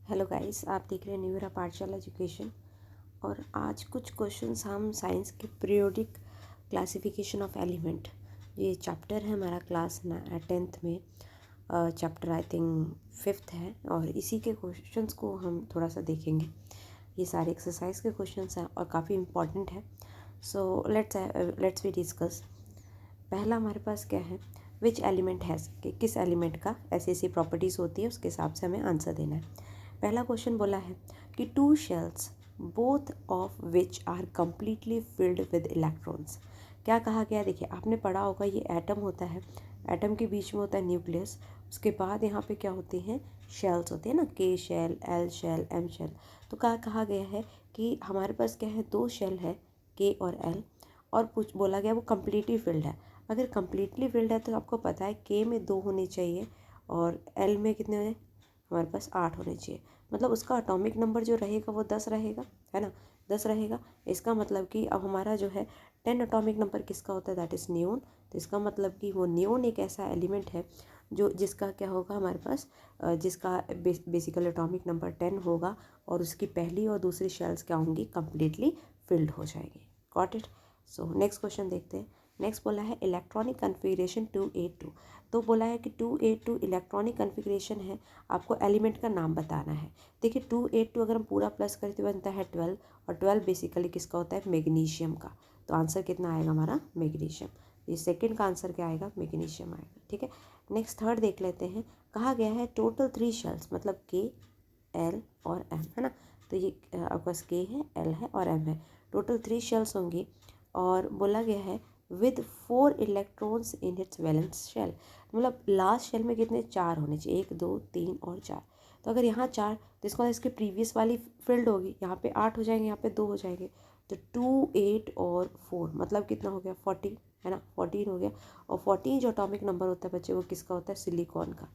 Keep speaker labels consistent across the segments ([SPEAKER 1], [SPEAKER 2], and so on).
[SPEAKER 1] Hello guys, आप देख रहे हैं न्यू ईरा पाठशाला एजुकेशन। और आज कुछ क्वेश्चंस हम साइंस के पीरियोडिक क्लासिफिकेशन ऑफ एलिमेंट, ये चैप्टर है हमारा क्लास 10th में। चैप्टर आई थिंक 5th है और इसी के क्वेश्चंस को हम थोड़ा सा देखेंगे। ये सारे एक्सरसाइज के क्वेश्चंस हैं और काफ़ी इंपॉर्टेंट है। So let's we discuss. पहला हमारे पास क्या है, विच एलिमेंट हैज़, कि किस एलिमेंट का ऐसी ऐसी प्रॉपर्टीज़ होती है, उसके हिसाब से हमें आंसर देना है। पहला क्वेश्चन बोला है कि two shells both of which are completely filled with electrons. क्या कहा गया है, देखिए आपने पढ़ा होगा, ये एटम होता है, एटम के बीच में होता है न्यूक्लियस, उसके बाद यहाँ पे क्या होते हैं, शेल्स होते हैं ना, K shell, L shell, M shell. तो क्या कहा गया है कि हमारे पास क्या है, दो शेल है, के और एल, और कुछ बोला गया वो कम्प्लीटली फिल्ड है। अगर कम्प्लीटली फिल्ड है तो आपको पता है के में 2 होने चाहिए और एल में कितने होने, हमारे पास 8 होने चाहिए। मतलब उसका एटॉमिक नंबर जो रहेगा वो 10 रहेगा, है ना, 10 रहेगा। इसका मतलब कि अब हमारा जो है 10 एटॉमिक नंबर किसका होता है, दैट इज़ नियोन। तो इसका मतलब कि वो नियोन एक ऐसा एलिमेंट है जो जिसका क्या होगा हमारे पास, जिसका बेसिकल एटॉमिक नंबर 10 होगा और उसकी पहली और दूसरी शेल्स क्या होंगी, कम्प्लीटली फिल्ड हो जाएगी। Got it. So next question देखते हैं। नेक्स्ट बोला है इलेक्ट्रॉनिक कन्फिग्रेशन 282। तो बोला है कि 282 इलेक्ट्रॉनिक कन्फिग्रेशन है, आपको एलिमेंट का नाम बताना है। देखिए 282 अगर हम पूरा प्लस करें तो बनता है 12, और 12 बेसिकली किसका होता है, मैग्नीशियम का। तो आंसर कितना आएगा हमारा, मैग्नीशियम। ये सेकंड का आंसर क्या आएगा, मैग्नीशियम आएगा। ठीक है, नेक्स्ट थर्ड देख लेते हैं। कहा गया है टोटल 3 शेल्स, मतलब के, एल और एम, है ना। तो ये आपके पास के है, एल है और एम है, टोटल 3 शेल्स होंगी। और बोला गया है with 4 electrons in its valence shell, मतलब लास्ट शेल में कितने, 4 होने चाहिए, 1 2 3 और 4। तो अगर यहाँ 4 तो इसको इसके प्रीवियस वाली फील्ड होगी, यहाँ पे 8 हो जाएंगे, यहाँ पे 2 हो जाएंगे। तो 2 8 और 4 मतलब कितना हो गया, 14, है ना, 14 हो गया। और 14 जो अटोमिक नंबर होता है बच्चे, वो किसका होता है, सिलिकॉन का।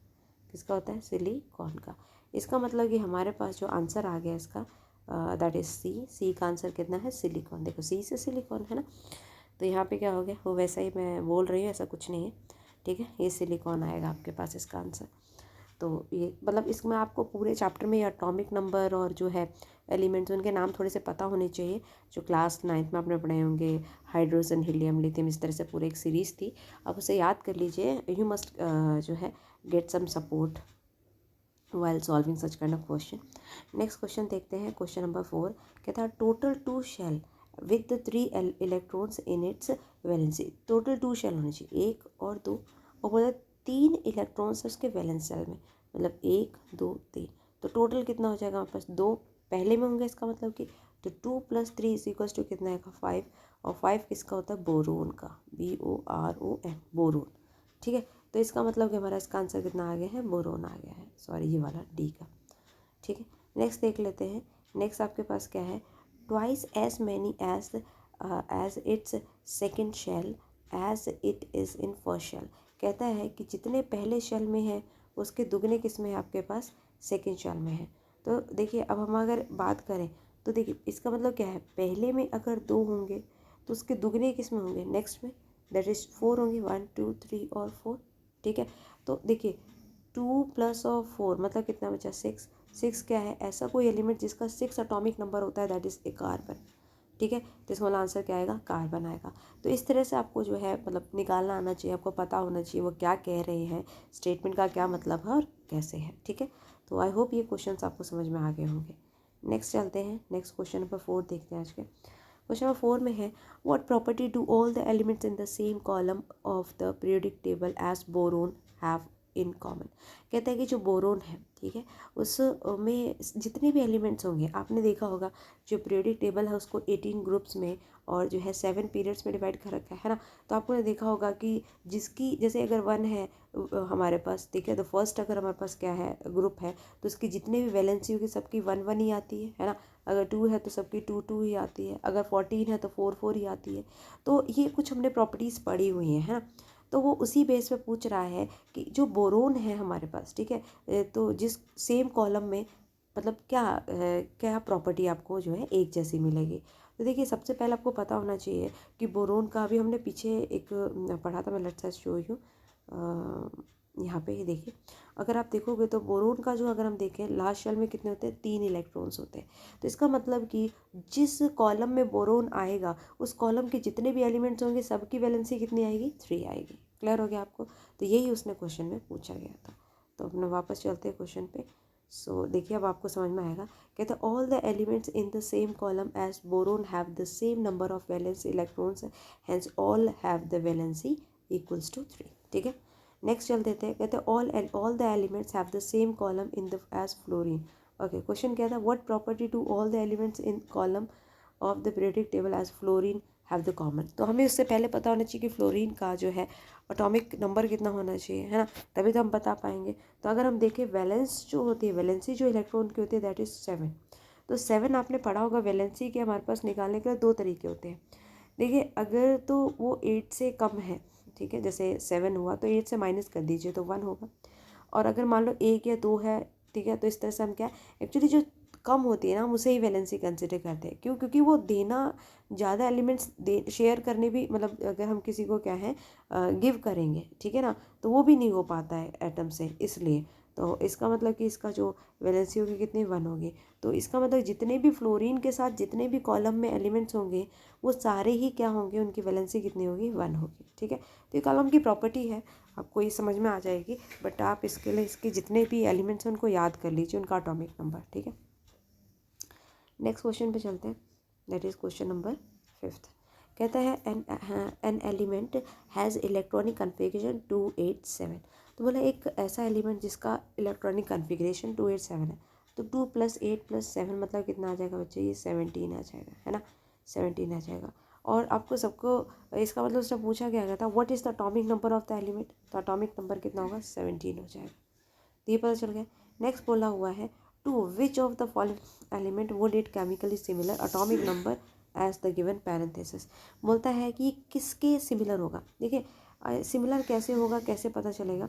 [SPEAKER 1] किसका होता है, सिलिकॉन का। इसका मतलब कि हमारे पास जो आंसर आ गया इसका, दैट इज़ सी का आंसर कितना है, सिलिकॉन। देखो सी से सिलिकॉन, है ना। तो यहाँ पे क्या हो गया, वो वैसा ही मैं बोल रही हूँ, ऐसा कुछ नहीं है। ठीक है, ये सिलिकॉन आएगा आपके पास इसका आंसर। तो ये मतलब इसमें आपको पूरे चैप्टर में ये एटॉमिक नंबर और जो है एलिमेंट्स, उनके नाम थोड़े से पता होने चाहिए, जो क्लास 9th में आपने पढ़े होंगे। हाइड्रोजन, हीलियम, लिथियम, इस तरह से पूरी एक सीरीज़ थी, आप उसे याद कर लीजिए। यू मस्ट जो है get some support while solving such kind of question. Next question देखते हैं, क्वेश्चन नंबर 4। कहता है total 2 shell with the 3 electrons in its valency. Total 2 shell होने चाहिए, 1 और 2, और बोला 3 इलेक्ट्रॉन्स है उसके वैलेंस शेल में, मतलब 1 2 3। तो टोटल कितना हो जाएगा हमारे पास, 2 पहले में होंगे, इसका मतलब कि तो 2 + 3 = कितना आएगा, 5। और 5 किसका होता है, बोरोन का, BORON, बोरोन। ठीक है, तो इसका मतलब कि हमारा इसका आंसर कितना आ गया है, बोरोन आ गया है, सॉरी ये वाला डी का। ठीक है, नेक्स्ट देख लेते हैं। नेक्स्ट आपके पास क्या है, twice as many as its second shell as it is in first shell. कहता है कि जितने पहले शेल में है उसके दुगने किस में है, आपके पास सेकेंड शेल में है। तो देखिए अब हम अगर बात करें तो देखिए इसका मतलब क्या है, पहले में अगर 2 होंगे तो उसके दुगने किस में होंगे, नेक्स्ट में, दैट इज़ 4 होंगे, 1 2 3 और 4। ठीक है, तो देखिए 2 + और 4 मतलब कितना बचा, 6। 6 क्या है, ऐसा कोई एलिमेंट जिसका 6 एटॉमिक नंबर होता है, दैट इज़ ए कार्बन। ठीक है, तो इसका वाला आंसर क्या आएगा, कार्बन आएगा। तो इस तरह से आपको जो है मतलब निकालना आना चाहिए, आपको पता होना चाहिए वो क्या कह रहे हैं, स्टेटमेंट का क्या मतलब है और कैसे है। ठीक है, तो आई होप ये क्वेश्चंस आपको समझ में आ गए होंगे। नेक्स्ट चलते हैं, नेक्स्ट क्वेश्चन नंबर 4 देखते हैं आज के। क्वेश्चन नंबर 4 में है what property do all the elements in the same column of the periodic table as boron have in common. कहता है कि जो बोरोन है, ठीक है, उस में जितने भी एलिमेंट्स होंगे, आपने देखा होगा जो पीरियोडिक टेबल है उसको 18 ग्रुप्स में और जो है 7 पीरियड्स में डिवाइड कर रखा है ना। तो आपने देखा होगा कि जिसकी जैसे अगर 1 है हमारे पास, ठीक है, तो फर्स्ट अगर हमारे पास क्या है, ग्रुप है, तो उसकी जितने भी वैलेंसी होगी सबकी 1 1 ही आती है ना। अगर 2 है तो सबकी 2 2 ही आती है, अगर 14 है तो 4 4 ही आती है। तो ये कुछ हमने प्रॉपर्टीज़ पढ़ी हुई हैं, है ना। तो वो उसी बेस पे पूछ रहा है कि जो बोरोन है हमारे पास, ठीक है, तो जिस सेम कॉलम में मतलब क्या प्रॉपर्टी आपको जो है एक जैसी मिलेगी। तो देखिए सबसे पहले आपको पता होना चाहिए कि बोरोन का, अभी हमने पीछे एक पढ़ा था, मैं लेट्स शो यू, यहाँ पे ही देखिए, अगर आप देखोगे तो बोरोन का जो अगर हम देखें लास्ट शेल में कितने होते हैं, 3 इलेक्ट्रॉन्स होते हैं। तो इसका मतलब कि जिस कॉलम में बोरोन आएगा उस कॉलम के जितने भी एलिमेंट्स होंगे सबकी वैलेंसी कितनी आएगी, 3 आएगी। क्लियर हो गया आपको? तो यही उसने क्वेश्चन में पूछा गया था। तो अपने वापस चलते हैं क्वेश्चन पे। सो देखिए अब आपको समझ में आएगा। कहते हैं all the elements in the same column as boron have the same number of valence electrons, hence all have the valency equals to 3। ठीक है, नेक्स्ट चल देते हैं। कहते हैं all the elements have the same column in the as fluorine. Okay, question क्या था, what property to all the elements in column of the periodic table as fluorine have the common. तो हमें उससे पहले पता होना चाहिए कि फ्लोरीन का जो है एटॉमिक नंबर कितना होना चाहिए, है ना, तभी तो हम बता पाएंगे। तो अगर हम देखें वैलेंस जो होती है, वैलेंसी जो इलेक्ट्रॉन की होती है दैट इज़ 7। तो 7 आपने पढ़ा होगा, वैलेंसी के हमारे पास निकालने के लिए 2 तरीके होते हैं। देखिए अगर तो वो 8 से कम है, ठीक है, जैसे 7 हुआ तो 8 से माइनस कर दीजिए तो 1 होगा। और अगर मान लो 1 या 2 है, ठीक है, तो इस तरह से हम क्या, एक्चुअली जो कम होती है ना उसे ही वैलेंसी कंसिडर करते हैं। क्यों? क्योंकि वो देना ज़्यादा एलिमेंट्स दे शेयर करने भी, मतलब अगर हम किसी को क्या है गिव करेंगे, ठीक है ना, तो वो भी नहीं हो पाता है एटम से, इसलिए। तो इसका मतलब कि इसका जो वैलेंसी होगी कितनी, 1 होगी। तो इसका मतलब जितने भी फ्लोरीन के साथ जितने भी कॉलम में एलिमेंट्स होंगे वो सारे ही क्या होंगे, उनकी वैलेंसी कितनी होगी, 1 होगी। ठीक है, तो ये कॉलम की प्रॉपर्टी है, आपको ये समझ में आ जाएगी। बट आप इसके लिए इसके जितने भी एलिमेंट्स हैं उनको याद कर लीजिए, उनका एटॉमिक नंबर। ठीक है, नेक्स्ट क्वेश्चन पे चलते हैं, दैट इज़ क्वेश्चन नंबर 5। कहता है an element has electronic configuration 287। तो बोला एक ऐसा एलिमेंट जिसका इलेक्ट्रॉनिक कन्फिग्रेशन 287 है। तो 2 + 8 + 7 मतलब कितना आ जाएगा बच्चे, ये 17 आ जाएगा, है ना, 17 आ जाएगा। और आपको सबको इसका मतलब उसने पूछा गया था what is the atomic number of the element. तो एटॉमिक नंबर कितना होगा, 17 हो जाएगा। तो ये पता चल गया। नेक्स्ट बोला हुआ है to which of the following element would it chemically similar atomic number as the given parenthesis. बोलता है कि किसके सिमिलर होगा। देखिए सिमिलर कैसे होगा, कैसे पता चलेगा।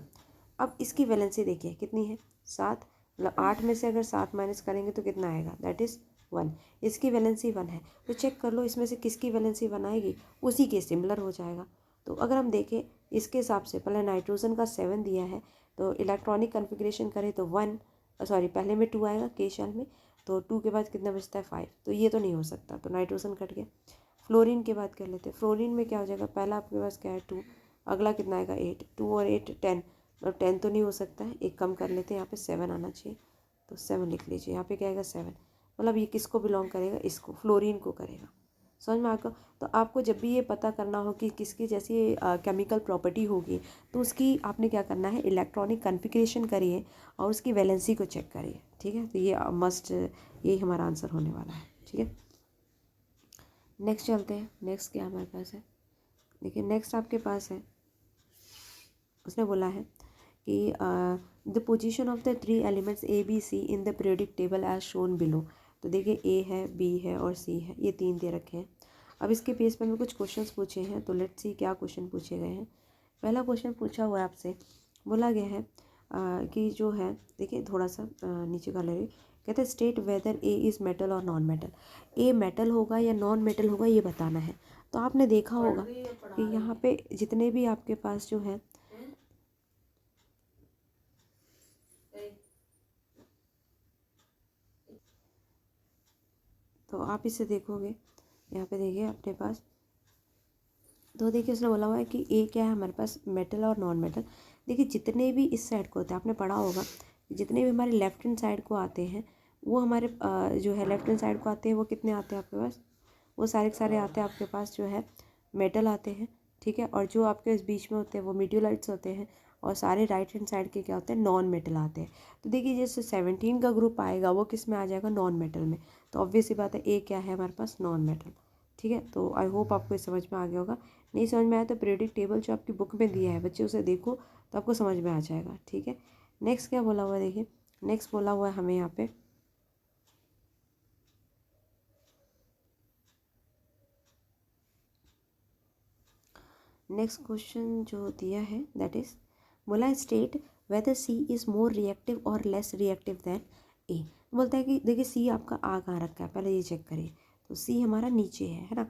[SPEAKER 1] अब इसकी वैलेंसी देखिए कितनी है, 7, मतलब 8 में से अगर 7 माइनस करेंगे तो कितना आएगा, दैट इज़ 1। इसकी वैलेंसी 1 है, तो चेक कर लो इसमें से किसकी वैलेंसी 1 आएगी, उसी के सिमिलर हो जाएगा। तो अगर हम देखें इसके हिसाब से, पहले नाइट्रोजन का 7 दिया है, तो इलेक्ट्रॉनिक कन्फिग्रेशन करें तो 1, सॉरी पहले में 2 आएगा के शेल में, तो 2 के बाद कितना बचता है, 5। तो ये तो नहीं हो सकता, तो नाइट्रोजन कट गया। फ्लोरीन की बात कर लेते हैं, फ्लोरीन में क्या हो जाएगा, पहला आपके पास क्या है 2, अगला कितना आएगा 8, 2 और 8 10, और 10 तो नहीं हो सकता है, एक कम कर लेते हैं, यहाँ पे 7 आना चाहिए, तो 7 लिख लीजिए। यहाँ पे क्या आएगा 7, मतलब ये किसको बिलोंग करेगा, इसको, फ्लोरीन को करेगा। समझ में आएगा। तो आपको जब भी ये पता करना हो कि किसकी जैसी केमिकल प्रॉपर्टी होगी, तो उसकी आपने क्या करना है, इलेक्ट्रॉनिक कन्फिग्रेशन करिए और उसकी वैलेंसी को चेक करिए। ठीक है, तो ये मस्ट, यही हमारा आंसर होने वाला है। ठीक है, नेक्स्ट चलते हैं। नेक्स्ट क्या हमारे पास है, देखिए नेक्स्ट आपके पास है, उसने बोला है कि the position of the 3 elements A B C in the periodic table as shown below. तो देखिए ए है, बी है और सी है, ये 3 दे रखे हैं। अब इसके बेस पर हमें कुछ क्वेश्चंस पूछे हैं, तो लेट्स सी क्या क्वेश्चन पूछे गए हैं। पहला क्वेश्चन पूछा हुआ है आपसे, बोला गया है कि जो है, देखिए थोड़ा सा नीचे का ले, कहते हैं state whether A is metal और नॉन मेटल। ए मेटल होगा या नॉन मेटल होगा ये बताना है। तो आपने देखा होगा कि यहाँ पे जितने भी आपके पास जो है, तो आप इसे देखोगे, यहाँ पे देखिए अपने पास, तो देखिए उसने बोला हुआ है कि ए क्या है हमारे पास, मेटल और नॉन मेटल। देखिए जितने भी इस साइड को होते हैं, आपने पढ़ा होगा, जितने भी हमारे लेफ्ट हैंड साइड को आते हैं वो हमारे जो है लेफ्ट हैंड साइड को आते हैं, वो कितने आते हैं आपके पास, वो सारे के सारे आते हैं आपके पास जो है मेटल आते हैं। ठीक है, और जो आपके इस बीच में होते हैं वो मीडियोलाइट्स होते हैं, और सारे राइट हैंड साइड के क्या होते हैं, नॉन मेटल आते हैं। तो देखिए जैसे 17 का ग्रुप आएगा वो किस में आ जाएगा, नॉन मेटल में। तो ऑब्वियस सी बात है ए क्या है हमारे पास, नॉन मेटल। ठीक है, तो आई होप आपको ये समझ में आ गया होगा। नहीं समझ में आया तो पीरियोडिक टेबल जो आपकी बुक में दिया है बच्चे उसे देखो, तो आपको समझ में आ जाएगा। ठीक है, नेक्स्ट क्या बोला हुआ है, देखिए नेक्स्ट बोला हुआ है हमें यहाँ पे, नेक्स्ट क्वेश्चन जो दिया है दैट इज, बोला state whether C is more reactive और लेस रिएक्टिव दैन ए। बोलता है कि देखिए सी आपका आ कहाँ रखा है, पहले ये चेक करिए। तो सी हमारा नीचे है ना,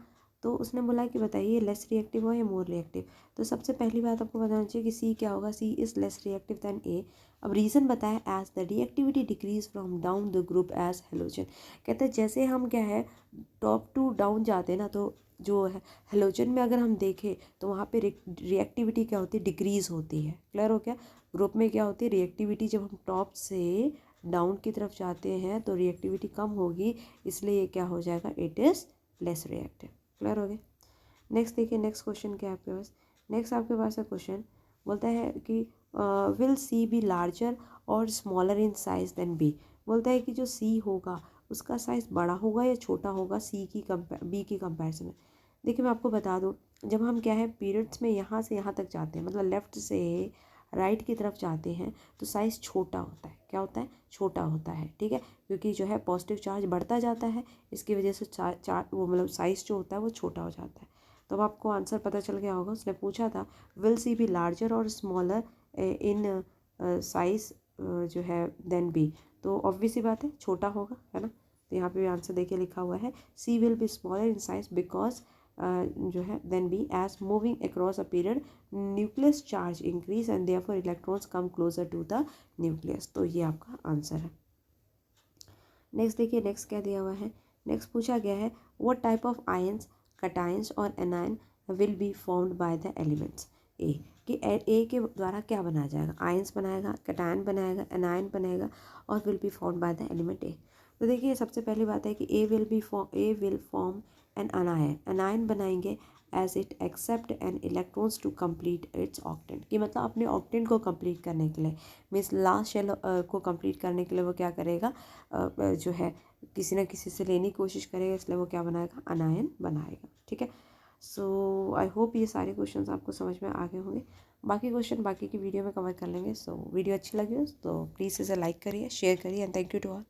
[SPEAKER 1] तो उसने बोला कि बताइए लेस रिएक्टिव हो या मोर रिएक्टिव। तो सबसे पहली बात आपको बताना चाहिए कि सी क्या होगा, C is less reactive than A. अब रीज़न बताया, as the reactivity decreases from down the group as halogen. कहते हैं जैसे हम क्या है टॉप टू डाउन जाते हैं ना, तो जो है हेलोजन में अगर हम देखें तो वहाँ पे रिएक्टिविटी क्या होती है, डिक्रीज़ होती है। क्लियर हो गया। ग्रुप में क्या होती है रिएक्टिविटी, जब हम टॉप से डाउन की तरफ जाते हैं तो रिएक्टिविटी कम होगी, इसलिए ये क्या हो जाएगा, it is less reactive. Clear हो गया। नेक्स्ट देखिए, नेक्स्ट क्वेश्चन क्या है आपके पास। नेक्स्ट आपके पास है क्वेश्चन, बोलता है कि विल सी बी लार्जर और smaller in size than B. बोलता है कि जो सी होगा उसका साइज़ बड़ा होगा या छोटा होगा बी की कंपैरिजन में। देखिए मैं आपको बता दूं, जब हम क्या है पीरियड्स में यहाँ से यहाँ तक जाते हैं, मतलब लेफ़्ट से राइट की तरफ जाते हैं, तो साइज़ छोटा होता है। क्या होता है, छोटा होता है। ठीक है, क्योंकि जो है पॉजिटिव चार्ज बढ़ता जाता है, इसकी वजह से वो मतलब साइज़ जो होता है वो छोटा हो जाता है। तो अब आपको आंसर पता चल गया होगा। उसने पूछा था विल सी बी लार्जर और स्मॉलर इन साइज जो है देन बी, तो ऑब्वियस सी बात है छोटा होगा, है ना। तो यहाँ पे भी आंसर देखिए लिखा हुआ है, see will be smaller in size because जो है then be as moving across a period nucleus charge increase and therefore electrons come closer to the nucleus. तो ये आपका आंसर है। नेक्स्ट देखिए, नेक्स्ट क्या दिया हुआ है। नेक्स्ट पूछा गया है what type of ions, cations और anion will be formed by the elements A. कि ए के द्वारा क्या बनाया जाएगा, आयंस बनाएगा, कटायन बनाएगा, एनायन बनेगा और will be formed by the element A. तो देखिए सबसे पहली बात है कि A will form an anion, anion बनाएंगे as it accept an electrons to complete its octet. कि मतलब अपने ऑक्टेंट को कंप्लीट करने के लिए, मीन्स लास्ट शेल को कंप्लीट करने के लिए वो क्या करेगा, जो है किसी न किसी से लेने की कोशिश करेगा, इसलिए वो क्या बनाएगा, अनायन बनाएगा। ठीक है। सो आई होप ये सारे क्वेश्चंस आपको समझ में आ गए होंगे। बाकी क्वेश्चन बाकी की वीडियो में कवर कर लेंगे। सो वीडियो अच्छी लगी हो तो प्लीज़ इसे लाइक करिए, शेयर करिए and thank you to all.